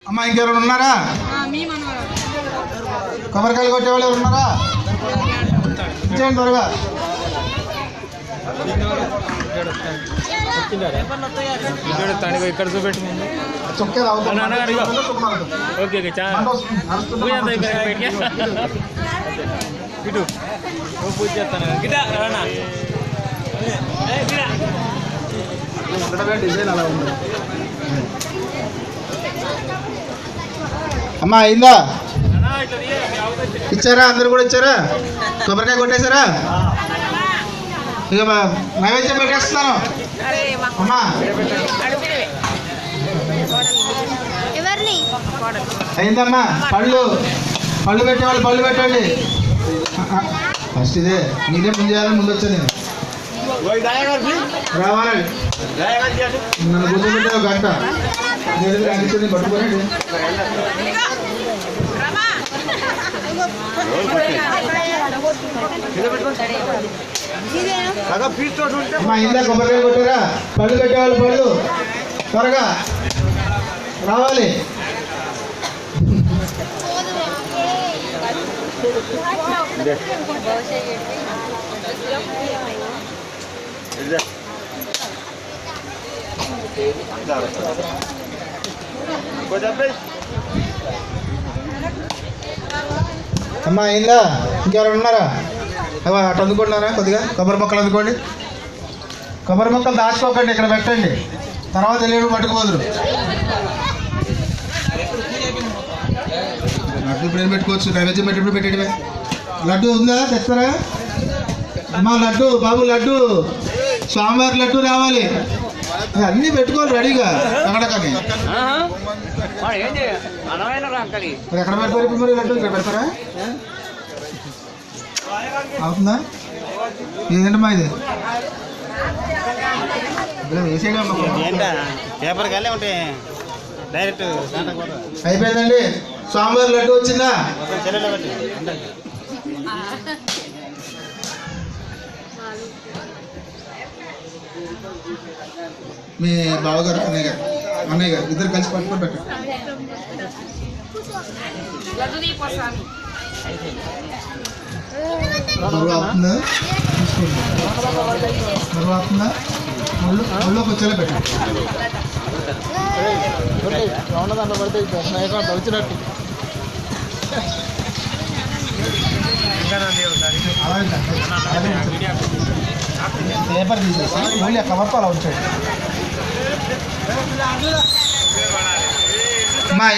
అమ్మా ఇంకెవరు ఉన్నారా? కొబ్బరికాయలు కొట్టేవాళ్ళు ఎవరు ఉన్నారా? ఇచ్చేయండి త్వరగా. ఇక్కడ చూపెట్టి చొక్కే ఇటు పూజ చేస్తాను గిటా డిజైన్ అలా ఉంది. అమ్మా అయిందా? ఇచ్చారా? అందరు కూడా ఇచ్చారా? కొబ్బరికాయ కొట్టేశారా? ఇక నైవేద్యం పెట్టేస్తున్నాను. అమ్మా అయిందమ్మా? పళ్ళు పెట్టేవాళ్ళు పళ్ళు పెట్టండి. ఫస్ట్ ఇదే మీదే ముందు చేయాలని ముందు వచ్చా నేను రావాలి. నన్ను కూర్చోబెట్టే ఒక గంట అనిపించింది పట్టుకోనండి. అమ్మా ఇందా కొబ్బరికాయ కొట్టారా? పళ్ళు పెట్టేవాళ్ళు పళ్ళు త్వరగా రావాలి. అమ్మా అయిందా? ఇంకెవరు ఉన్నారా? అటు అందుకుంటున్నారా? కొద్దిగా కొబ్బరి మొక్కలు అందుకోండి. కొబ్బరి మొక్కలు దాచుకోకండి, ఇక్కడ పెట్టండి. తర్వాత వెళ్ళి పట్టుకుపోదురు. లడ్డు ఇప్పుడు ఏం పెట్టుకోవచ్చు? నైవేద్యం పెట్టినప్పుడు పెట్టేయడమే. లడ్డు ఉందా? తెస్తారా? అమ్మా లడ్డు బాబు లడ్డు స్వామివారి లడ్డు రావాలి. అన్నీ పెట్టుకోవాలి రెడీగా అక్కడకని. ఎక్కడ పెడతారు ఇప్పుడు మరి లడ్డు? ఇక్కడ పెడతారా? అవుతుందా? ఏంటమ్మా ఇది? పేపర్ కాలే ఉంటే డైరెక్ట్ అయిపోయిందండి. స్వామివారి లడ్డు వచ్చిందా? మీ బావగారు అన్నయ్య గారు ఇద్దరు కలిసి పట్టుకొని పెట్టండి. బరువు అవుతుందా? చూసుకోండి. బరువు అవుతుందా? ఒళ్ళోకి వచ్చేలా పెట్టండి. దాంట్లో పడితే వచ్చినట్టు పేపర్ తీసేసి మళ్ళీ ఆ కవర్తో అలా ఉంచండి.